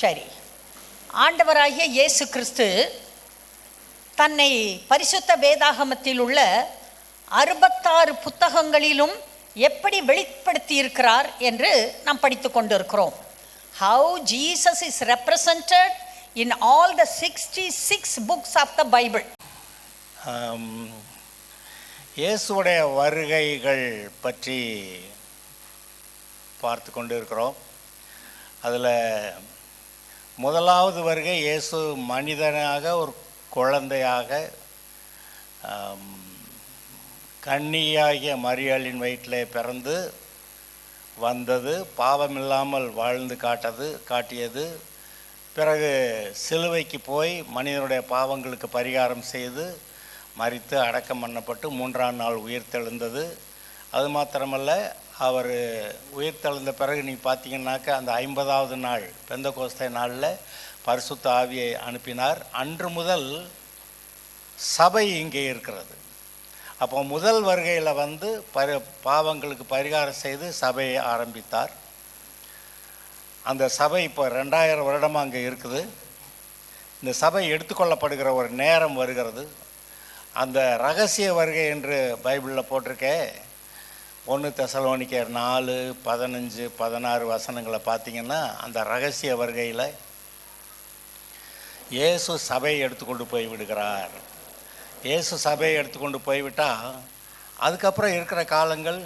சரி, ஆண்டவராகிய இயேசு கிறிஸ்து தன்னை பரிசுத்த வேதாகமத்தில் உள்ள 66 புத்தகங்களிலும் எப்படி வெளிப்படுத்தி இருக்கிறார் என்று நாம் படித்து கொண்டிருக்கிறோம். How Jesus is represented in all the 66 books of the Bible. இயேசுடைய வருகைகள் பற்றி பார்த்து கொண்டு இருக்கிறோம். அதில் முதலாவது வருகை இயேசு மனிதனாக ஒரு குழந்தையாக கன்னியாகிய மரியாளின் வயிற்றிலே பிறந்து வந்தது, பாவமில்லாமல் வாழ்ந்து காட்டியது. பிறகு சிலுவைக்கு போய் மனிதனுடைய பாவங்களுக்கு பரிகாரம் செய்து மரித்து அடக்கம் பண்ணப்பட்டு 3ஆம் நாள் உயிர்த்தெழுந்தது. அது மாத்திரமல்ல, அவர் உயிர்த்தெழுந்த பிறகு நீங்கள் பார்த்தீங்கன்னாக்கா அந்த 50ஆவது நாள் பெந்தகோஸ்தே நாளில் பரிசுத்த ஆவியை அனுப்பினார். அன்று முதல் சபை இங்கே இருக்கிறது. அப்போ முதல் வருகையில் வந்து பாவங்களுக்கு பரிகாரம் செய்து சபையை ஆரம்பித்தார். அந்த சபை இப்போ 2000 வருடமாக அங்கே இருக்குது. இந்த சபை எடுத்துக்கொள்ளப்படுகிற ஒரு நேரம் வருகிறது. அந்த ரகசிய வருகை என்று பைபிளில் போட்டிருக்கே, 1 தெசலோனிக்கர் 4, 15, 16 வசனங்களை பார்த்தீங்கன்னா அந்த ரகசிய வருகையில் இயேசு சபையை எடுத்துக்கொண்டு போய் விடுகிறார். இயேசு சபையை எடுத்துக்கொண்டு போய்விட்டால் அதுக்கப்புறம் இருக்கிற காலங்கள்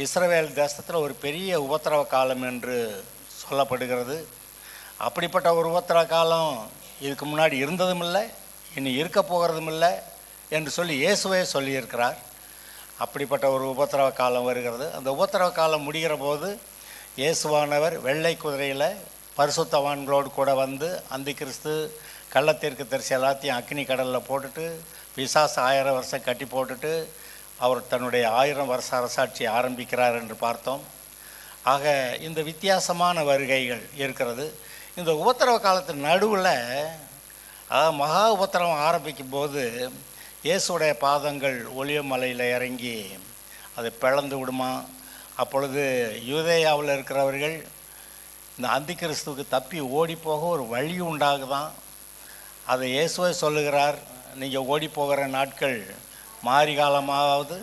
இஸ்ரவேல் தேசத்தில் ஒரு பெரிய உபத்திரவ காலம் என்று சொல்லப்படுகிறது. அப்படிப்பட்ட ஒரு உபத்திரவ காலம் இதுக்கு முன்னாடி இருந்ததும் இல்லை, இனி இருக்க போகிறதும் இல்லை என்று சொல்லி இயேசுவே சொல்லியிருக்கிறார். அப்படிப்பட்ட ஒரு உபத்திரவ காலம் வருகிறது. அந்த உபத்திரவ காலம் முடிகிற போது இயேசுவானவர் வெள்ளை குதிரையில் பரிசுத்தவான்களோடு கூட வந்து அந்தி கிறிஸ்து கள்ளத்தீர்க்க தரிசி எல்லாத்தையும் அக்னி கடலில் போட்டுட்டு பிசாசு 1000 வருஷம் கட்டி போட்டுட்டு அவர் தன்னுடைய 1000 வருஷ அரசாட்சியை ஆரம்பிக்கிறார் என்று பார்த்தோம். ஆக இந்த வித்தியாசமான வருகைகள் இருக்கிறது. இந்த உபத்திரவ காலத்தின் நடுவில் மகா உபத்திரவம் ஆரம்பிக்கும் போது இயேசுடைய பாதங்கள் ஒலிவ மலையில் இறங்கி அதை பிளந்து விடுமா. அப்பொழுது யூதேயாவில் இருக்கிறவர்கள் இந்த அந்தி கிறிஸ்துவுக்கு தப்பி ஓடி போக ஒரு வழி உண்டாகுதான். அதை இயேசுவை சொல்லுகிறார், நீங்கள் ஓடி போகிற நாட்கள் மாரி காலமாவது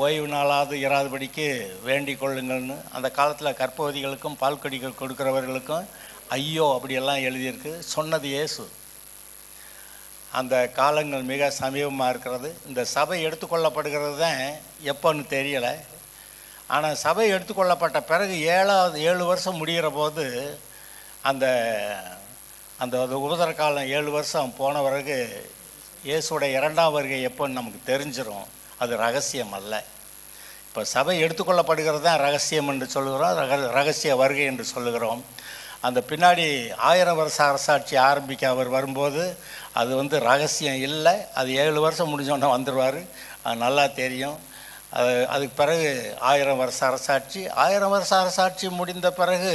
ஓய்வு நாளாவது இராதபடிக்கு வேண்டிக் கொள்ளுங்கள்னு. அந்த காலத்தில் கர்ப்பவதிகளுக்கும் பால் கடிகள் கொடுக்குறவர்களுக்கும் ஐயோ அப்படியெல்லாம் எழுதியிருக்கு. சொன்னது இயேசு. அந்த காலங்கள் மிக சமீபமாக இருக்கிறது. இந்த சபை எடுத்துக்கொள்ளப்படுகிறது தான் எப்போன்னு தெரியலை. ஆனால் சபை எடுத்துக்கொள்ளப்பட்ட பிறகு 7 வருஷம் முடிகிற போது அந்த அந்த உபதர காலம் 7 வருஷம் போன பிறகு இயேசுடைய 2ஆம் வருகை எப்போன்னு நமக்கு தெரிஞ்சிடும். அது ரகசியம் அல்ல. இப்போ சபை எடுத்துக்கொள்ளப்படுகிறது தான் ரகசியம் என்று சொல்லுகிறோம், ரகசிய வருகை என்று சொல்லுகிறோம். அந்த பின்னாடி 1000 வருஷ அரசாட்சி ஆரம்பிக்க அவர் வரும்போது அது வந்து ரகசியம் இல்லை. அது 7 வருஷம் முடிஞ்சோன்னே வந்துடுவார். அது நல்லா தெரியும். அதுக்கு பிறகு 1000 வருஷ அரசாட்சி. 1000 வருஷ அரசாட்சி முடிந்த பிறகு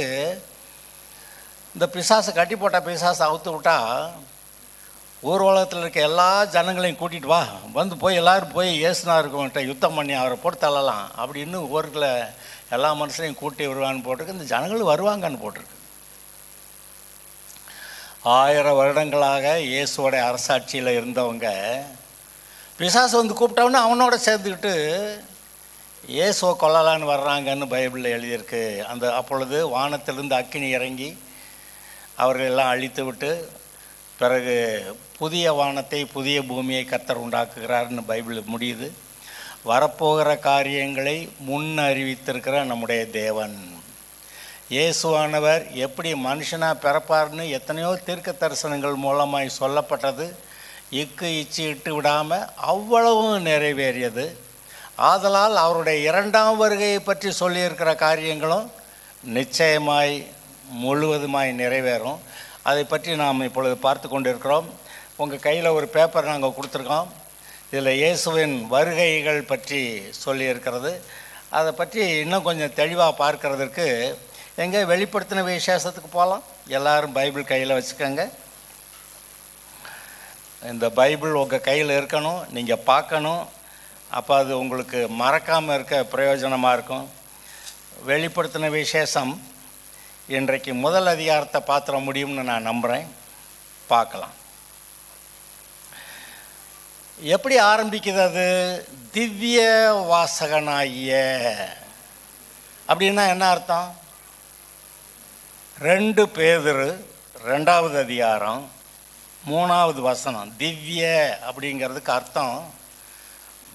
இந்த பிசாசை கட்டி போட்ட பிசாசை அவுத்து விட்டால் ஊர் உலகத்தில் இருக்க எல்லா ஜனங்களையும் கூட்டிகிட்டு வா, வந்து போய் எல்லோரும் போய் இயேசுநாதர்கிட்ட யுத்தம் பண்ணி அவரை போட்டு தள்ளலாம் அப்படின்னு ஊருக்குள்ள எல்லா மனுஷனையும் கூட்டி வருவான்னு போட்டிருக்கு. இந்த ஜனங்களும் வருவாங்கன்னு போட்டிருக்கு. 1000 வருடங்களாக இயேசுவோடைய அரசாட்சியில் இருந்தவங்க பிசாசு வந்து கூப்பிட்டவொன்னே அவனோட சேர்ந்துக்கிட்டு இயேசுவை கொல்லலான்னு வர்றாங்கன்னு பைபிளில் எழுதியிருக்கு. அப்பொழுது வானத்திலிருந்து அக்கினி இறங்கி அவர்களெல்லாம் அழித்து விட்டு பிறகு புதிய வானத்தை புதிய பூமியை கர்த்தர் உண்டாக்குகிறார்னு பைபிள் முடியுது. வரப்போகிற காரியங்களை முன் அறிவித்திருக்கிற நம்முடைய தேவன் இயேசுவானவர் எப்படி மனுஷனாக பிறப்பார்னு எத்தனையோ தீர்க்க தரிசனங்கள் மூலமாய் சொல்லப்பட்டது. இச்சு இட்டு விடாமல் அவ்வளவும் நிறைவேறியது. ஆதலால் அவருடைய 2ஆம் வருகையை பற்றி சொல்லியிருக்கிற காரியங்களும் நிச்சயமாய் முழுவதுமாய் நிறைவேறும். அதை பற்றி நாம் இப்பொழுது பார்த்து கொண்டிருக்கிறோம். உங்கள் கையில் ஒரு பேப்பர் நாங்கள் கொடுத்துருக்கோம். இதில் இயேசுவின் வருகைகள் பற்றி சொல்லியிருக்கிறது. அதை பற்றி இன்னும் கொஞ்சம் தெளிவாக பார்க்கறதுக்கு எங்கே வெளிப்படுத்தின விசேஷத்துக்கு போகலாம். எல்லோரும் பைபிள் கையில் வச்சுக்கோங்க. இந்த பைபிள் உங்கள் கையில் இருக்கணும், நீங்கள் பார்க்கணும். அப்போ அது உங்களுக்கு மறக்காமல் இருக்க பிரயோஜனமாக இருக்கும். வெளிப்படுத்தின விசேஷம் இன்றைக்கு முதல் அதிகாரத்தை பார்த்துட முடியும்னு நான் நம்புகிறேன். பார்க்கலாம். எப்படி ஆரம்பிக்குது அது? திவ்ய வாசகனாகிய அப்படின்னா என்ன அர்த்தம்? 2 பேதுரு 2வது அதிகாரம் 3வது வசனம். திவ்ய அப்படிங்கிறதுக்கு அர்த்தம்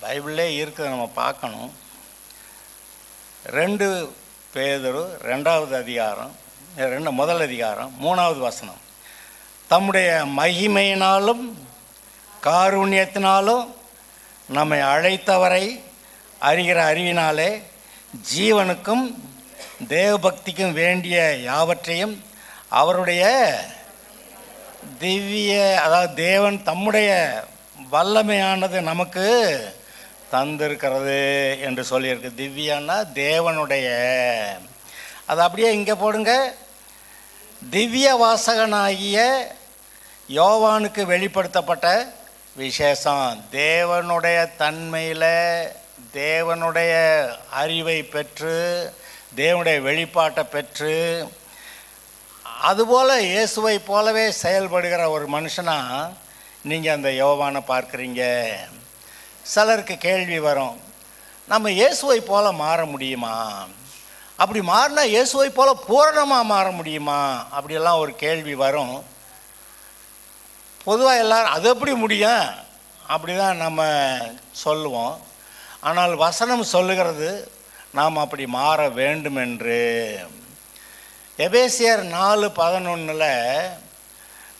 பைபிளே இருக்குது, நம்ம பார்க்கணும். 2 பேதுரு 2வது அதிகாரம் முதல் அதிகாரம் 3வது வசனம். தம்முடைய மகிமையினாலும் காருண்யத்தினாலும் நம்மை அழைத்தவரை அறிகிற அறிவினாலே ஜீவனுக்கும் தேவபக்திக்கும் வேண்டிய யாவற்றையும் அவருடைய திவ்ய, அதாவது தேவன் தம்முடைய வல்லமையானது நமக்கு தந்திருக்கிறது என்று சொல்லியிருக்கு. திவ்யன்னா தேவனுடைய. அது அப்படியே இங்கே போடுங்க. திவ்ய வாசகனாகிய யோவானுக்கு வெளிப்படுத்தப்பட்ட விசேஷம். தேவனுடைய தன்மையில் தேவனுடைய அறிவை பெற்று தேவனுடைய வெளிப்பாட்டை பெற்று அதுபோல் இயேசுவை போலவே செயல்படுகிற ஒரு மனுஷனாக நீங்கள் அந்த யோவானை பார்க்குறீங்க. சிலருக்கு கேள்வி வரும், நம்ம இயேசுவை போல் மாற முடியுமா? அப்படி மாறினா இயேசுவை போல் பூரணமாக மாற முடியுமா? அப்படியெல்லாம் ஒரு கேள்வி வரும். பொதுவாக எல்லோரும் அது எப்படி முடியும் அப்படி தான் நம்ம சொல்லுவோம். ஆனால் வசனம் சொல்லுகிறது நாம் அப்படி மாற வேண்டும் என்று. எபேசியர் 4:11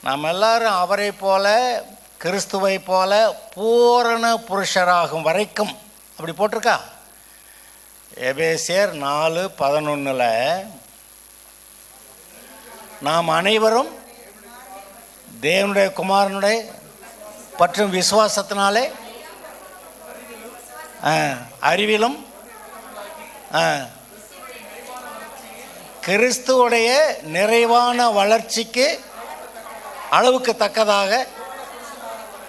நாம் எல்லாரும் அவரை போல கிறிஸ்துவை போல பூரண புருஷராகும் வரைக்கும், அப்படி போட்டிருக்கா. எபேசியர் 4:11 நாம் அனைவரும் தேவனுடைய குமாரனுடைய பற்றும் விசுவாசத்தினாலே அறிவிலும் கிறிஸ்துவுடைய நிறைவான வளர்ச்சிக்கு அளவுக்கு தக்கதாக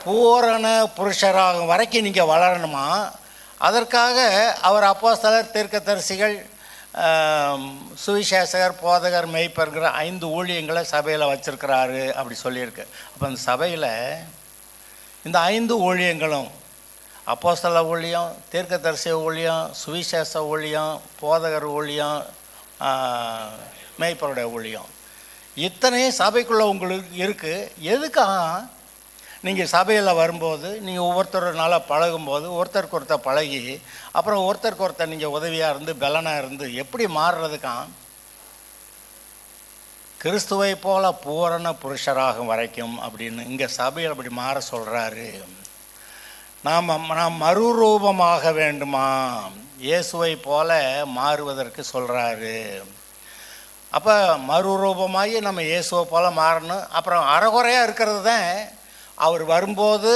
பூரண புருஷராகும் வரைக்கும் நீங்கள் வளரணுமா. அதற்காக அவர் அப்போஸ்தலர், தீர்க்கதரிசிகள், சுவிசேஷகர், போதகர், மேய்ப்பர்கிற 5 ஊழியங்களை சபையில் வச்சுருக்கிறாரு அப்படி சொல்லியிருக்கு. அப்போ அந்த சபையில் இந்த 5 ஊழியங்களும் அப்போஸ்தல ஊழியம், தீர்க்கதரிசி ஊழியம், சுவிசேஷ ஊழியம், போதகர் ஊழியம், மேய்ப்பருடைய ஊழியம், இத்தனையும் சபைக்குள்ளே உங்களுக்கு இருக்குது. எதுக்காக நீங்கள் சபையில் வரும்போது நீங்கள் ஒவ்வொருத்தருனால பழகும்போது ஒருத்தருக்கு ஒருத்தர் பழகி அப்புறம் ஒருத்தருக்கு ஒருத்தர் நீங்கள் உதவியாக இருந்து பலனாக இருந்து எப்படி மாறுறதுக்கான் கிறிஸ்துவை போல பூரண புருஷராகும் வரைக்கும் அப்படின்னு இங்கே சபையில் அப்படி மாற சொல்கிறாரு. நாம் மறுரூபமாக வேண்டுமா, இயேசுவை போல மாறுவதற்கு சொல்கிறாரு. அப்போ மறுரூபமாகி நம்ம இயேசுவை போல் மாறணும். அப்புறம் அறகுறையாக இருக்கிறது தான் அவர் வரும்போது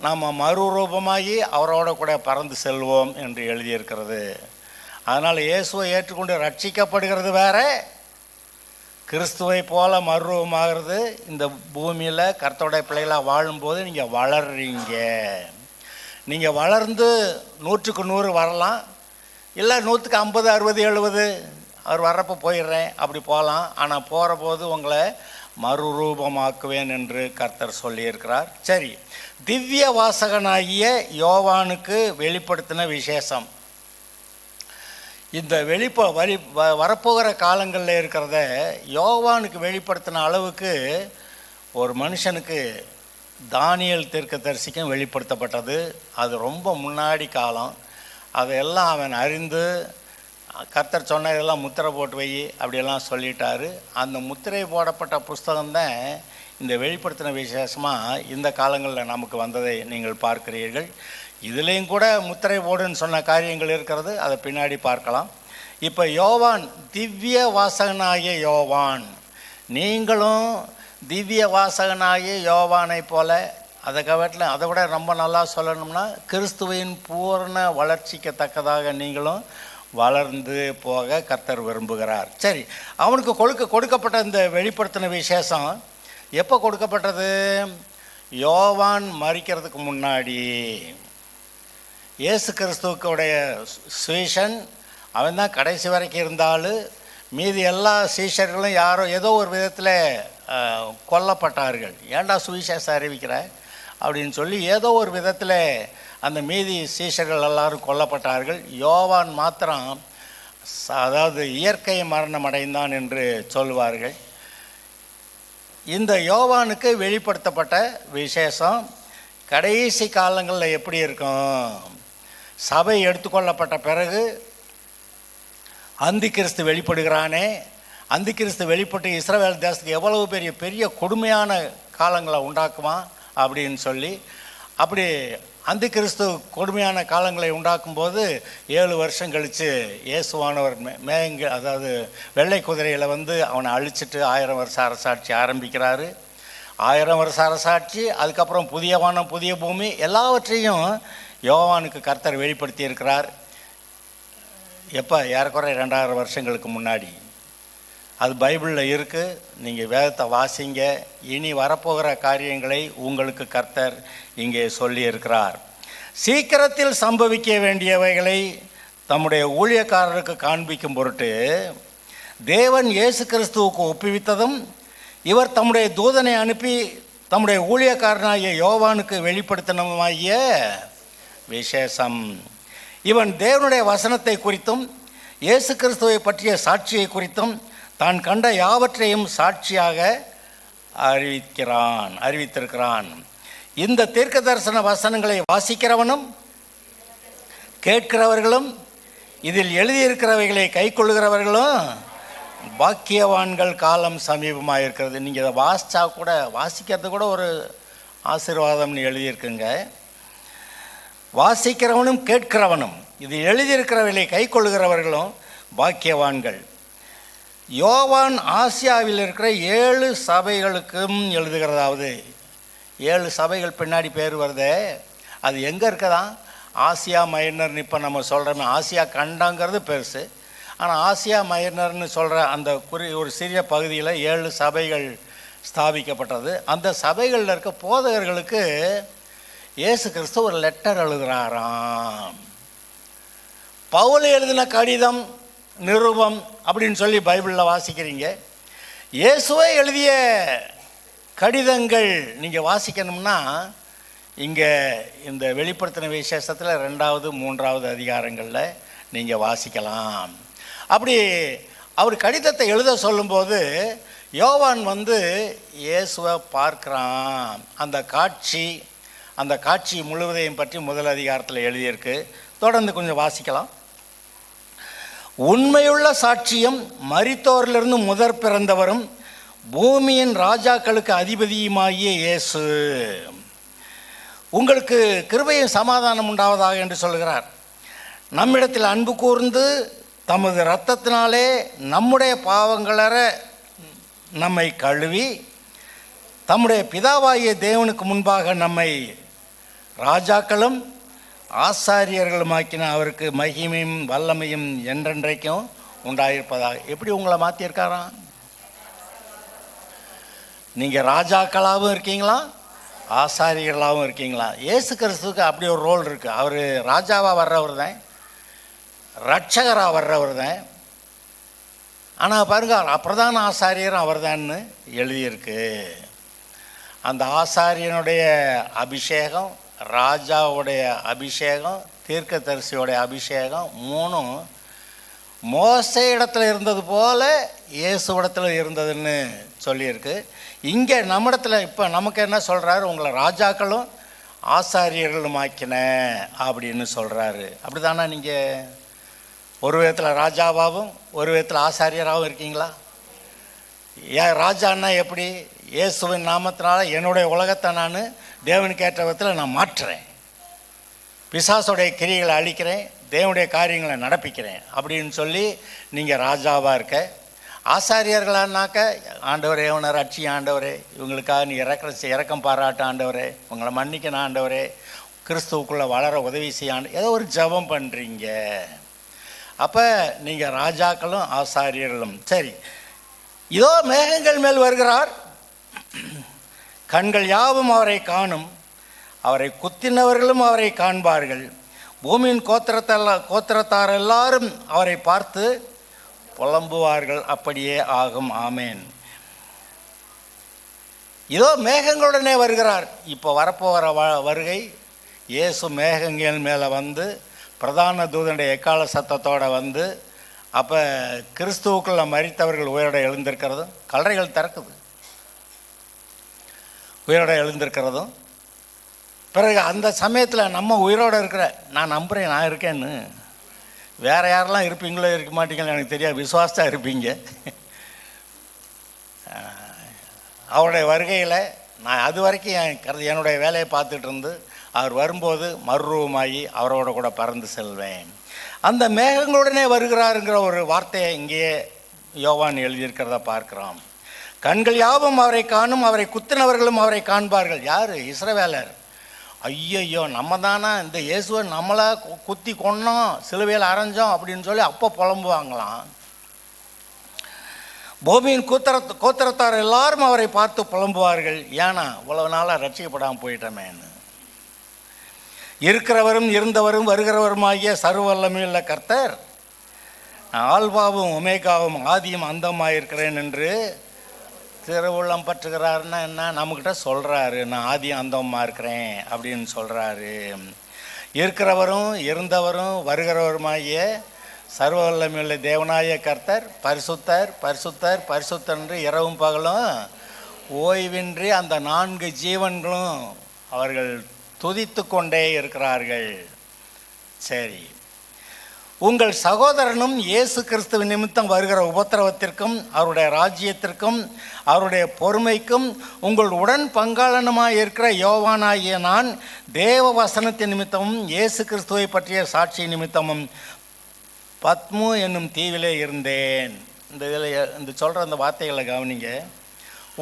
நாம் மறுரூபமாகி அவரோட கூட பறந்து செல்வோம் என்று எழுதியிருக்கிறது. அதனால் இயேசுவை ஏற்றுக்கொண்டு ரட்சிக்கப்படுகிறது வேற, கிறிஸ்துவை போல் மறுரூபமாகிறது இந்த பூமியில் கர்த்தருடைய பிள்ளைகளாக வாழும்போது நீங்கள் வளர்றீங்க. நீங்கள் வளர்ந்து 100க்கு 100 வரலாம், இல்லை 100க்கு 50, 60, 70 அவர் வர்றப்போ போயிடுறேன் அப்படி போகலாம். ஆனால் போகிற போது உங்களை மறுரூபமாக்குவேன் என்று கர்த்தர் சொல்லியிருக்கிறார். சரி, திவ்ய வாசகனாகிய யோவானுக்கு வெளிப்படுத்தின விசேஷம். இந்த வரப்போகிற காலங்களில் இருக்கிறத யோவானுக்கு வெளிப்படுத்தின அளவுக்கு ஒரு மனுஷனுக்கு தானியேல் தீர்க்கதரிசிக்கும் வெளிப்படுத்தப்பட்டது. அது ரொம்ப முன்னாடி காலம். அதையெல்லாம் அவன் அறிந்து கர்த்தர் சொன்னதெல்லாம் முத்திரை போட்டு வை அப்படியெல்லாம் சொல்லிட்டாரு. அந்த முத்திரை போடப்பட்ட புஸ்தகம்தான் இந்த வெளிப்படுத்தின விசேஷமாக இந்த காலங்களில் நமக்கு வந்ததை நீங்கள் பார்க்கிறீர்கள். இதுலேயும் கூட முத்திரை போடுன்னு சொன்ன காரியங்கள் இருக்கிறது, அதை பின்னாடி பார்க்கலாம். இப்போ யோவான், திவ்ய வாசகனாகிய யோவான், நீங்களும் திவ்ய வாசகனாகிய யோவானை போல, அதை விட ரொம்ப நல்லா சொல்லணும்னா கிறிஸ்துவின் பூர்ண வளர்ச்சிக்கு தக்கதாக நீங்களும் வளர்ந்து போக கர்த்தர் விரும்புகிறார். சரி, அவனுக்கு கொடுக்கப்பட்ட இந்த வெளிப்படுத்தின விசேஷம் எப்போ கொடுக்கப்பட்டது? யோவான் மரிக்கிறதுக்கு முன்னாடி. இயேசு கிறிஸ்துவுடைய சுவிசன் அவன் தான் கடைசி வரைக்கும் இருந்தாலும் மீதி எல்லா சீஷர்களும் யாரோ ஏதோ ஒரு விதத்தில் கொல்லப்பட்டார்கள். ஏன்டா சுவிசேஷம் அறிவிக்கிற அப்படின்னு சொல்லி ஏதோ ஒரு விதத்தில் அந்த மீதி சீஷர்கள் எல்லாரும் கொல்லப்பட்டார்கள். யோவான் மாத்திரம் அதாவது இயற்கை மரணம் அடைந்தான் என்று சொல்வார்கள். இந்த யோவானுக்கு வெளிப்படுத்தப்பட்ட விசேஷம் கடைசி காலங்களில் எப்படி இருக்கும்? சபை எடுத்துக்கொள்ளப்பட்ட பிறகு அந்தி கிறிஸ்து வெளிப்படுகிறானே, அந்தி கிறிஸ்து வெளிப்பட்டு இஸ்ரவேல் தேசத்துக்கு எவ்வளவு பெரிய கொடுமையான காலங்களை உண்டாக்குமா அப்படின்னு சொல்லி, அப்படி அந்தி கிறிஸ்து கொடுமையான காலங்களை உண்டாக்கும்போது 7 வருஷம் கழித்து இயேசுவானவர் அதாவது வெள்ளை குதிரையில் வந்து அவனை அழிச்சிட்டு 1000 வருஷ அரசாட்சி ஆரம்பிக்கிறாரு. 1000 வருஷ அரசாட்சி, அதுக்கப்புறம் புதிய வானம் புதிய பூமி எல்லாவற்றையும் யோவானுக்கு கர்த்தர் வெளிப்படுத்தி இருக்கிறார். எப்போ? ஏறக்குறைய 2000 வருஷங்களுக்கு முன்னாடி. அது பைபிளில் இருக்குது. நீங்கள் வேதத்தை வாசிங்க. இனி வரப்போகிற காரியங்களை உங்களுக்கு கர்த்தர் இங்கே சொல்லியிருக்கிறார். சீக்கிரத்தில் சம்பவிக்க வேண்டியவைகளை தம்முடைய ஊழியக்காரருக்கு காண்பிக்கும் பொருட்டு தேவன் இயேசு கிறிஸ்துவுக்கு ஒப்புவித்ததும் இவர் தம்முடைய தூதனை அனுப்பி தம்முடைய ஊழியக்காரனாகிய யோவானுக்கு வெளிப்படுத்தினமாகிய விசேஷம். இவன் தேவனுடைய வசனத்தை குறித்தும் இயேசு கிறிஸ்துவை பற்றிய சாட்சியை குறித்தும் தான் கண்ட யாவற்றையும் சாட்சியாக அறிவித்திருக்கிறான். இந்த தீர்க்க தரிசன வசனங்களை வாசிக்கிறவனும் கேட்கிறவர்களும் இதில் எழுதியிருக்கிறவைகளை கை கொள்ளுகிறவர்களும் பாக்கியவான்கள், காலம் சமீபமாக இருக்கிறது. நீங்கள் இதை வாசிக்கிறது கூட ஒரு ஆசீர்வாதம்னு எழுதியிருக்குங்க. வாசிக்கிறவனும் கேட்கிறவனும் இது எழுதியிருக்கிறவைகளை கை கொள்ளுகிறவர்களும் பாக்கியவான்கள். யோவான் ஆசியாவில் இருக்கிற 7 சபைகளுக்கும் எழுதுகிறதாவது. 7 சபைகள் பின்னாடி பேர் வருதே, அது எங்கே இருக்கதான்? ஆசியா மைனர்னு இப்போ நம்ம சொல்கிறோமே, ஆசியா கண்டங்கிறது பெருசு. ஆனால் ஆசியா மைனர்னு சொல்கிற அந்த ஒரு சிறிய பகுதியில் 7 சபைகள் ஸ்தாபிக்கப்பட்டது. அந்த சபைகளில் இருக்க போதகர்களுக்கு இயேசு கிறிஸ்து ஒரு லெட்டர் எழுதுகிறாராம். பவுல் எழுதின கடிதம், நிருபம் அப்படின்னு சொல்லி பைபிளில் வாசிக்கிறீங்க. இயேசுவை எழுதிய கடிதங்கள் நீங்கள் வாசிக்கணும்னா இங்கே இந்த வெளிப்படுத்தின விசேஷத்தில் 2வது 3வது அதிகாரங்களில் நீங்கள் வாசிக்கலாம். அப்படி அவர் கடிதத்தை எழுத சொல்லும்போது யோவான் வந்து இயேசுவை பார்க்குறான். அந்த காட்சி முழுவதையும் பற்றி முதல் அதிகாரத்தில் எழுதியிருக்கு. தொடர்ந்து கொஞ்சம் வாசிக்கலாம். உண்மையுள்ள சாட்சியம், மரித்தோரிலிருந்து முதற் பிறந்தவரும் பூமியின் ராஜாக்களுக்கு அதிபதியுமாகிய இயேசு, உங்களுக்கு கிருபையும் சமாதானம் உண்டாவதாக என்று சொல்கிறார். நம்மிடத்தில் அன்பு கூர்ந்து தமது இரத்தத்தினாலே நம்முடைய பாவங்களற நம்மை கழுவி தம்முடைய பிதாவாகிய தேவனுக்கு முன்பாக நம்மை ராஜாக்களும் ஆசாரியர்களுமாக்கின அவருக்கு மகிமையும் வல்லமையும் என்றென்றைக்கும் உண்டாயிருப்பதாக. எப்படி உங்களை மாற்றியிருக்காராம்? நீங்கள் ராஜாக்களாகவும் இருக்கீங்களா, ஆசாரியர்களாகவும் இருக்கீங்களா? இயேசு கிறிஸ்துவுக்கு அப்படி ஒரு ரோல் இருக்குது. அவர் ராஜாவாக வர்றவர் தான், ரட்சகராக வர்றவர் தான். ஆனால் பாருங்க, பிரதான ஆசாரியரும் அவர் தான்னு எழுதியிருக்கு. அந்த ஆசாரியனுடைய அபிஷேகம், ராஜாவுடைய அபிஷேகம், தீர்க்கதரிசியோடைய அபிஷேகம் 3ம் மோசே இடத்துல இருந்தது போல இயேசு இடத்துல இருந்ததுன்னு சொல்லியிருக்கு. இங்கே நம்ம இடத்துல இப்போ நமக்கு என்ன சொல்கிறாரு? உங்களை ராஜாக்களும் ஆசாரியர்களும் ஆக்கின அப்படின்னு சொல்கிறாரு. அப்படி தானே? நீங்கள் ஒரு விதத்தில் ராஜாவாகவும் ஒரு விதத்தில் ஆசாரியராகவும் இருக்கீங்களா? ஏன் ராஜான்னா எப்படி? இயேசுவின் நாமத்தினால என்னுடைய உலகத்தை நான் தேவனுக்கு ஏற்ற விதத்தில் நான் மாற்றுறேன், பிசாசுடைய கிரியைகளை அழிக்கிறேன், தேவனுடைய காரியங்களை நடப்பிக்கிறேன் அப்படின்னு சொல்லி நீங்கள் ராஜாவாக இருக்க. ஆசாரியர்களானாக்க, ஆண்டவரே இவனை ரட்சி, ஆண்டவரே இவங்களுக்காக நீ இறக்கம் பாராட்ட, ஆண்டவரே உங்களை மன்னிக்கணும், ஆண்டவரே கிறிஸ்துவுக்குள்ளே வளர உதவி செய்ய, ஏதோ ஒரு ஜெபம் பண்ணுறீங்க. அப்போ நீங்கள் ராஜாக்களும் ஆசாரியர்களும். சரி, இதோ மேகங்கள் மேல் வருகிறார், கண்கள் யாவும் அவரை காணும், அவரை குத்தினவர்களும் அவரை காண்பார்கள், பூமியின் கோத்திரத்தார் எல்லாரும் அவரை பார்த்து புலம்புவார்கள், அப்படியே ஆகும். ஆமேன். இதோ மேகங்களுடனே வருகிறார். இப்போ வரப்போகிற வருகை, இயேசு மேகங்கள் மேலே வந்து பிரதான தூதனுடைய எக்கால சத்தத்தோடு வந்து, அப்போ கிறிஸ்துவுக்குள்ள மரித்தவர்கள் உயிரோட எழுந்திருக்கிறதும், கல்லறைகள் திறக்குது, உயிரோட எழுந்திருக்கிறதும், பிறகு அந்த சமயத்தில் நம்ம உயிரோடு இருக்கிற, நான் நம்புகிறேன் நான் இருக்கேன்னு, வேறு யாரெல்லாம் இருப்பீங்களோ இருக்க மாட்டீங்களோ எனக்கு தெரியாது, விசுவாசத்தான் இருப்பீங்க. அவருடைய வருகையில் நான் அது வரைக்கும் என்னுடைய வேலையை பார்த்துட்டு இருந்து அவர் வரும்போது மறுரூபமாகி அவரோட கூட பறந்து செல்வேன். அந்த மேகங்களுடனே வருகிறாருங்கிற ஒரு வார்த்தையை இங்கேயே யோவான் எழுதியிருக்கிறத பார்க்குறோம். கண்கள் யாவும் அவரை காணும், அவரை குத்தினவர்களும் அவரை காண்பார்கள். யார்? இஸ்ரவேலர். ஐயையோ, நம்ம தானே இந்த இயேசுவை நம்மளா குத்தி கொன்னோம், சிலுவையில் அரைஞ்சோம் அப்படின்னு சொல்லி அப்போ புலம்புவாங்களாம். பூமியின் கோத்திரத்தார் எல்லாரும் அவரை பார்த்து புலம்புவார்கள். ஏன்னா இவ்வளவு நாளாக ரட்சிக்கப்படாமல் போயிட்டமேன்னு. இருக்கிறவரும் இருந்தவரும் வருகிறவருமாகிய சர்வ வல்லமையுள்ள கர்த்தர், ஆல்பாவும் ஒமேகாவும் ஆதியும் அந்தமாக இருக்கிறேன் என்று திருவுள்ளம் பற்றுகிறாருன்னா என்ன? நம்மக்கிட்ட சொல்கிறாரு, நான் ஆதியும் அந்தமாக இருக்கிறேன் அப்படின்னு சொல்கிறாரு. இருக்கிறவரும் இருந்தவரும் வருகிறவருமாகிய சர்வ வல்லமையுள்ள தேவனாய கர்த்தர் பரிசுத்தர் பரிசுத்தர் பரிசுத்தர் என்று இரவும் பகலும் ஓய்வின்றி அந்த 4 ஜீவன்களும் அவர்கள் துதித்து கொண்டே இருக்கிறார்கள். சரி, உங்கள் சகோதரனும் இயேசு கிறிஸ்துவின் நிமித்தம் வருகிற உபத்திரவத்திற்கும் அவருடைய ராஜ்யத்திற்கும் அவருடைய பொறுமைக்கும் உங்கள் உடன் பங்காளனுமாய் இருக்கிற யோவானாகிய நான் தேவ வசனத்தின் நிமித்தமும் இயேசு கிறிஸ்துவை பற்றிய சாட்சி நிமித்தமும் பத்மு என்னும் தீவிலே இருந்தேன். இந்த இதில் இந்த சொல்கிற அந்த வார்த்தைகளை கவனிங்க.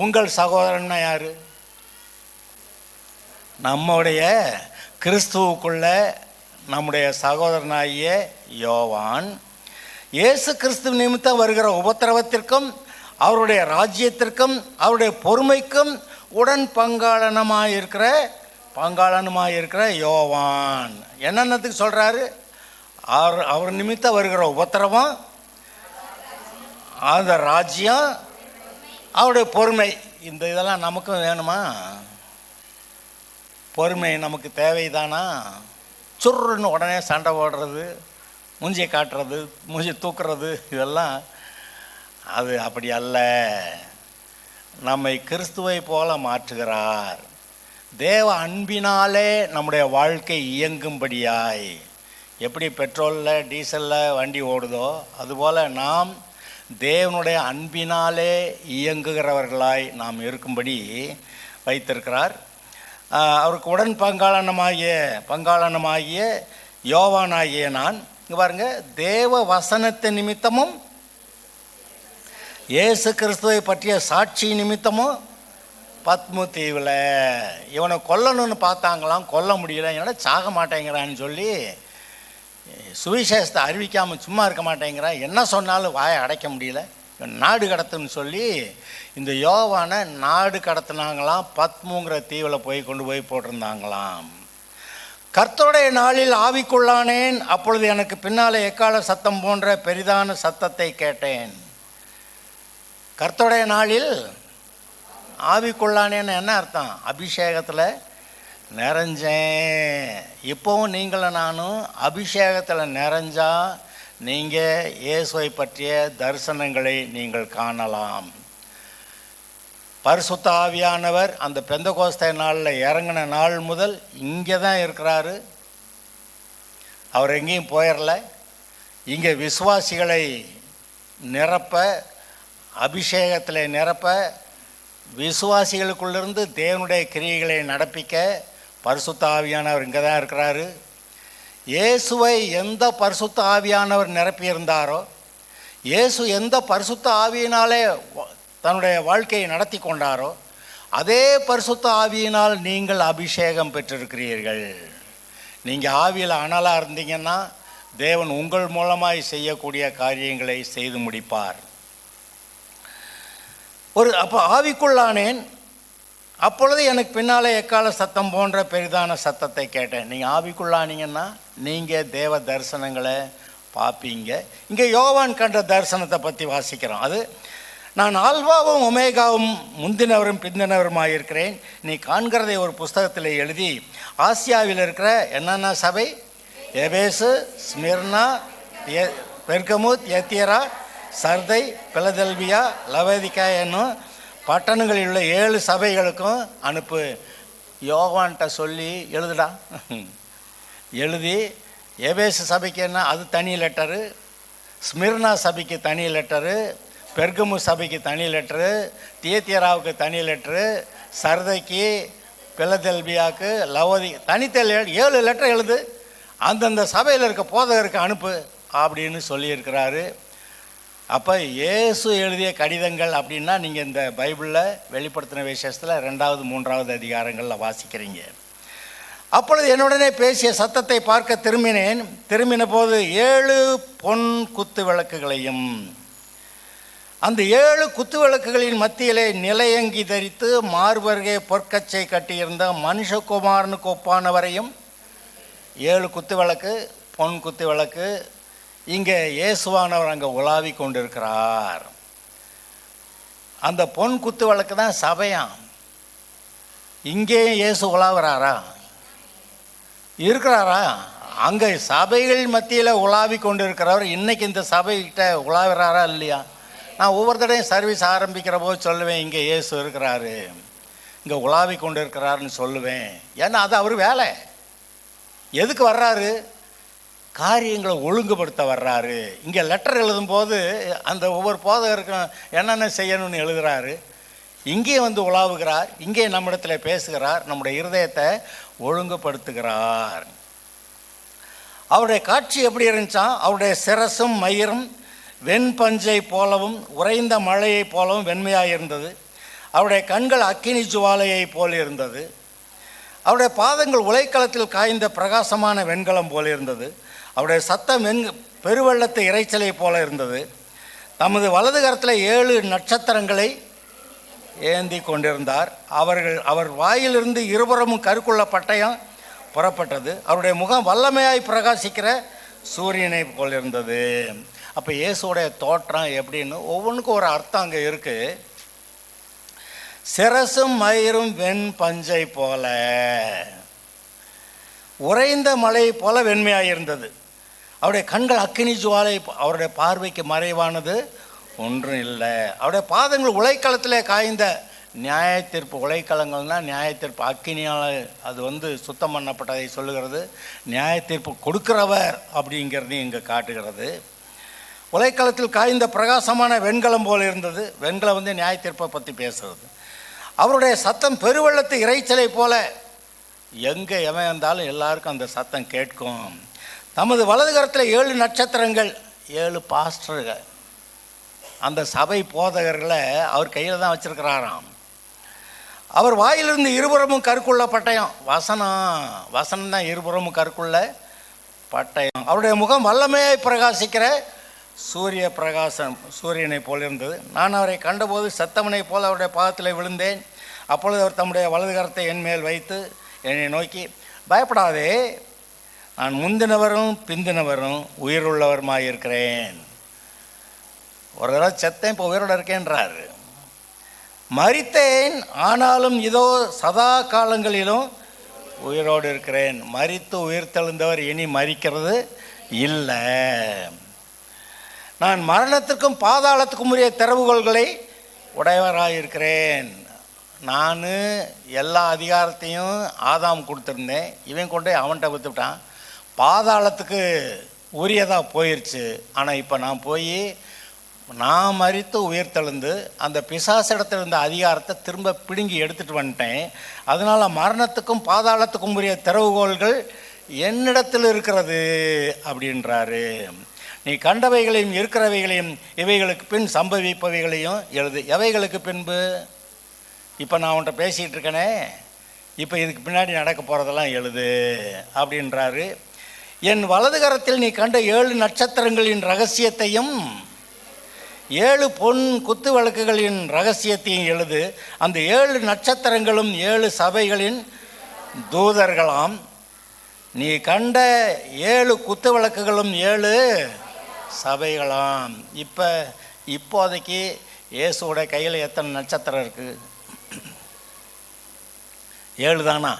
உங்கள் சகோதரன்னா யார்? நம்முடைய கிறிஸ்துவுக்குள்ள நம்முடைய சகோதரனாகிய யோவான் இயேசு கிறிஸ்து நிமித்தம் வருகிற உபத்திரவத்திற்கும் அவருடைய ராஜ்யத்திற்கும் அவருடைய பொறுமைக்கும் உடன் பங்காளனுமாயிருக்கிற யோவான். என்னென்னத்துக்கு சொல்கிறாரு? அவர் நிமித்தம் வருகிற உபத்திரவம், அந்த ராஜ்யம், அவருடைய பொறுமை. இந்த இதெல்லாம் நமக்கும் வேணுமா? பொறுமை நமக்கு தேவைதானா? சுருன்னு உடனே சண்டை போடுறது, மூஞ்சியை காட்டுறது, மூஞ்சி தூக்குறது, இதெல்லாம் அது அப்படி அல்ல. நம்மை கிறிஸ்துவை போல மாற்றுகிறார். தேவ அன்பினாலே நம்முடைய வாழ்க்கை இயங்கும்படியாய், எப்படி பெட்ரோலில் டீசலில் வண்டி ஓடுதோ அதுபோல் நாம் தேவனுடைய அன்பினாலே இயங்குகிறவர்களாய் நாம் இருக்கும்படி வைத்திருக்கிறார். அவருக்கு உடன் பங்காளனமாகிய யோவானாகிய நான், இங்கே பாருங்க, தேவ வசனத்தின் நிமித்தமும் இயேசு கிறிஸ்துவை பற்றிய சாட்சி நிமித்தமும் பத்மு தீவில். இவனை கொல்லணும்னு பார்த்தாங்களாம், கொல்ல முடியல. என்னோட சாக மாட்டேங்கிறான்னு சொல்லி சுவிசேஷத்தை அறிவிக்காமல் சும்மா இருக்க மாட்டேங்கிறான். என்ன சொன்னாலும் வாயை அடைக்க முடியல. நாடு கடத்துன்னு சொல்லி இந்த யோவானை நாடு கடத்தினாங்களாம். பத்முங்கிற தீவில் கொண்டு போய் போட்டிருந்தாங்களாம். கர்த்தருடைய நாளில் ஆவிக்குள்ளானேன், அப்பொழுது எனக்கு பின்னாலே எக்கால சத்தம் போன்ற பெரிதான சத்தத்தை கேட்டேன். கர்த்தருடைய நாளில் ஆவிக்குள்ளானேன்னு என்ன அர்த்தம்? அபிஷேகத்தில் நிறைஞ்சேன். இப்போவும் நீங்களும் நானும் அபிஷேகத்தில் நிறைஞ்சா நீங்கள் இயேசுவை பற்றிய தரிசனங்களை நீங்கள் காணலாம். பரிசுத்த ஆவியானவர் அந்த பெந்தகோஸ்தே நாளில் இறங்கின நாள் முதல் இங்கே தான் இருக்கிறாரு. அவர் எங்கேயும் போயிடல. இங்கே விசுவாசிகளை நிரப்ப, அபிஷேகத்தில் நிரப்ப, விசுவாசிகளுக்குள்ளிருந்து தேவனுடைய கிரியைகளை நடப்பிக்க பரிசுத்த ஆவியானவர் இங்கே தான் இருக்கிறாரு. இயேசுவை எந்த பரிசுத்த ஆவியானவர் நிரப்பியிருந்தாரோ, இயேசு எந்த பரிசுத்த ஆவியினாலே தன்னுடைய வாழ்க்கையை நடத்தி கொண்டாரோ, அதே பரிசுத்த ஆவியினால் நீங்கள் அபிஷேகம் பெற்றிருக்கிறீர்கள். நீங்கள் ஆவியில் அனலாக இருந்தீங்கன்னா தேவன் உங்கள் மூலமாய் செய்யக்கூடிய காரியங்களை செய்து முடிப்பார். அப்போ ஆவிக்குள்ளானேன், அப்பொழுது எனக்கு பின்னாலே எக்கால சத்தம் போன்ற பெரிதான சத்தத்தை கேட்டேன். நீங்கள் ஆவிக்குள்ளானீங்கன்னா நீங்கள் தேவ தரிசனங்களை பார்ப்பீங்க. இங்கே யோவான் கண்ட தரிசனத்தை பற்றி வாசிக்கிறோம். அது, நான் ஆல்பாவும் ஒமேகாவும் முந்தினவரும் பிந்தினவருமாக இருக்கிறேன். நீ காண்கிறதை ஒரு புஸ்தகத்தில் எழுதி ஆசியாவில் இருக்கிற என்னென்ன சபை, எபேசு, ஸ்மிர்னா, பெர்கமுத், எத்தியரா, சர்தை, பிலதெல்பியா, லவோதிகா என்னும் பட்டணங்களில் உள்ள 7 சபைகளுக்கும் அனுப்பு. யோவான்கிட்ட சொல்லி எழுதுடா. எழுதி எபேசு சபைக்கு என்ன, அது தனி லெட்டரு, ஸ்மிர்னா சபைக்கு தனி லெட்டரு, பெர்கமு சபைக்கு தனி லெட்டரு, தியத்தியராவுக்கு தனி லெட்டரு, சர்தைக்கு, பிலதெல்பியாவுக்கு, தனித்தல் 7 லெட்டர் எழுது, அந்தந்த சபையில் இருக்க போதகருக்கு அனுப்பு அப்படின்னு சொல்லியிருக்கிறாரு. அப்போ இயேசு எழுதிய கடிதங்கள் அப்படின்னா நீங்கள் இந்த பைபிளில் வெளிப்படுத்தின விசேஷத்தில் 2வது 3வது அதிகாரங்களில் வாசிக்கிறீங்க. அப்பொழுது என்னுடனே பேசிய சத்தத்தை பார்க்க திரும்பின போது 7 பொன் குத்து விளக்குகளையும், அந்த 7 குத்து விளக்குகளின் மத்தியிலே நிலையங்கி தரித்து மார்பருகே பொற்கச்சை கட்டியிருந்த மனுஷகுமாரனுக்கு ஒப்பானவரையும், 7 குத்து விளக்கு, பொன் குத்து விளக்கு. இங்கே இயேசுவானவர் அங்கே உலாவி கொண்டிருக்கிறார். அந்த பொன் குத்து விளக்கு தான் சபையாம். இங்கே இயேசு உலாவுறாரா, இருக்கிறாரா? அங்கே சபைகள் மத்தியில் உலாவி கொண்டு இருக்கிறவர் இன்னைக்கு இந்த சபைகிட்ட உலாவுறாரா இல்லையா? நான் ஒவ்வொரு தடையும் சர்வீஸ் ஆரம்பிக்கிற போது சொல்லுவேன், இங்கே இயேசு இருக்கிறாரு, இங்கே உலாவி கொண்டு இருக்கிறாருன்னு சொல்லுவேன். ஏன்னா அது அவர் வேலை. எதுக்கு வர்றாரு? காரியங்களை ஒழுங்குபடுத்த வர்றாரு. இங்கே லெட்டர் எழுதும்போது அந்த ஒவ்வொரு போதகருக்கும் என்னென்ன செய்யணும்னு எழுதுகிறாரு. இங்கே வந்து உலாவுகிறார், இங்கே நம்மிடத்தில் பேசுகிறார், நம்முடைய இருதயத்தை ஒழுங்குபடுத்துகிறார். அவருடைய காட்சி எப்படி இருந்துச்சான்? அவருடைய சிரசும் மயிரும் வெண்பஞ்சை போலவும் உறைந்த மழையை போலவும் வெண்மையாக இருந்தது. அவருடைய கண்கள் அக்கினி ஜுவாலையை போல் இருந்தது. அவருடைய பாதங்கள் உலைக்களத்தில் காய்ந்த பிரகாசமான வெண்கலம் போல இருந்தது. அவருடைய சத்தம் பெருவெள்ளத்து இறைச்சலை போல இருந்தது. தமது வலது கரத்தில் 7 நட்சத்திரங்களை ஏந்தி கொண்டிருந்தார். அவர் வாயிலிருந்து இருபுறமும் கருக்குள்ள பட்டயம் புறப்பட்டது. அவருடைய முகம் வல்லமையாய் பிரகாசிக்கிற சூரியனை போல் இருந்தது. அப்போ இயேசுடைய தோற்றம் எப்படின்னு ஒவ்வொன்றுக்கும் ஒரு அர்த்தம் அங்கே இருக்குது. சிரசும் மயிரும் வெண் பஞ்சை போல, உறைந்த மலை போல வெண்மையாக இருந்தது. அவருடைய கண்கள் அக்கினி ஜுவாலை, அவருடைய பார்வைக்கு மறைவானது ஒன்றும் இல்லை. அவருடைய பாதங்கள் உலைக்களத்திலே காய்ந்த நியாய தீர்ப்பு. உலைக்களங்கள்னால் நியாய தீர்ப்பு, அக்கினியால் அது சுத்தம் பண்ணப்பட்டதை சொல்லுகிறது. நியாய தீர்ப்பு கொடுக்கிறவர் அப்படிங்கிறதையும் இங்கே காட்டுகிறது. உலைக்களத்தில் காய்ந்த பிரகாசமான வெண்கலம் போல் இருந்தது. வெண்கலம் நியாய தீர்ப்பை பற்றி பேசுகிறது. அவருடைய சத்தம் பெருவெள்ளத்து இறைச்சலை போல, எங்கே எவன் இருந்தாலும் எல்லாருக்கும் அந்த சத்தம் கேட்கும். தமது வலது கரத்தில் 7 நட்சத்திரங்கள், 7 பாஸ்டர்கள், அந்த சபை போதகர்களை அவர் கையில் தான் வச்சிருக்கிறாராம். அவர் வாயிலிருந்து இருபுறமும் கருக்குள்ள பட்டயம், வசனம் தான் இருபுறமும் கருக்குள்ள பட்டயம். அவருடைய முகம் வல்லமையாய் பிரகாசிக்கிற சூரிய பிரகாசம், சூரியனை போல் இருந்தது. நான் அவரை கண்டபோது சத்தவனை போல் அவருடைய பாதத்தில் விழுந்தேன். அப்பொழுது அவர் தம்முடைய வலது கரத்தை என் மேல் வைத்து என்னை நோக்கி, பயப்படாதே, நான் முந்தினவரும் பிந்தினவரும் உயிருள்ளவருமாய் இருக்கிறேன். ஒரு தடவை செத்தேன், இப்போ உயிரோடு இருக்கேன்றார். மரித்தேன், ஆனாலும் இதோ சதா காலங்களிலும் உயிரோடு இருக்கிறேன். மரித்து உயிர் தெழுந்தவர் இனி மரிக்கிறது இல்லை. நான் மரணத்திற்கும் பாதாளத்துக்கும் உரிய திறவுகோல்களை உடையவராயிருக்கிறேன். நான் எல்லா அதிகாரத்தையும் ஆதாம் கொடுத்துருந்தேன், இவன் கொண்டு அவன்கிட்ட விற்றுவிட்டான். பாதாளத்துக்கு உரியதாக போயிடுச்சு. ஆனால் இப்போ நான் போய் நான் மரித்து உயிர் தெழுந்து அந்த பிசாசிடத்தில் இருந்த அதிகாரத்தை திரும்ப பிடுங்கி எடுத்துகிட்டு வந்துட்டேன். அதனால் மரணத்துக்கும் பாதாளத்துக்கும் உரிய திறவுகோல்கள் என்னிடத்தில் இருக்கிறது அப்படின்றாரு. நீ கண்டவைகளையும் இருக்கிறவைகளையும் இவைகளுக்கு பின் சம்பவிப்பவைகளையும் எழுது. எவைகளுக்கு பின்பு? இப்போ நான் உன்கிட்ட பேசிகிட்டு இருக்கேனே, இப்போ இதுக்கு பின்னாடி நடக்க போகிறதெல்லாம் எழுது அப்படின்றாரு. என் வலது கரத்தில் நீ கண்ட 7 நட்சத்திரங்களின் ரகசியத்தையும் 7 பொன் குத்து விளக்குகளின் ரகசியத்தையும் எழுது. அந்த 7 நட்சத்திரங்களும் 7 சபைகளின் தூதர்களாம். நீ கண்ட 7 குத்து விளக்குகளும் 7 சபைகளாம். இப்போதைக்கு இயேசுவோட கையில் எத்தனை நட்சத்திரம் இருக்குது? 7 தானா?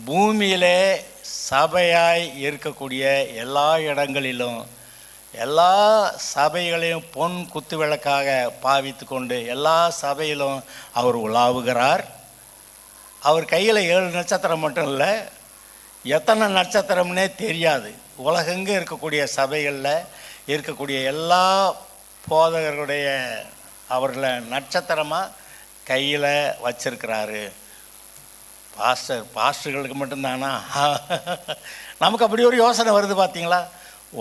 பூமியிலே சபையாய் இருக்கக்கூடிய எல்லா இடங்களிலும் எல்லா சபைகளையும் பொன் குத்து விளக்காக பாவித்து கொண்டு எல்லா சபையிலும் அவர் உலாவுகிறார். அவர் கையில் 7 நட்சத்திரம் மட்டும் இல்லை, எத்தனை நட்சத்திரம்னே தெரியாது. உலகெங்கு இருக்கக்கூடிய சபைகளில் இருக்கக்கூடிய எல்லா போதகர்களுடைய அவர்களை நட்சத்திரமாக கையில் வச்சிருக்கிறாரு. பாஸ்டர்களுக்கு மட்டும்தானா? நமக்கு அப்படி ஒரு யோசனை வருது பார்த்தீங்களா?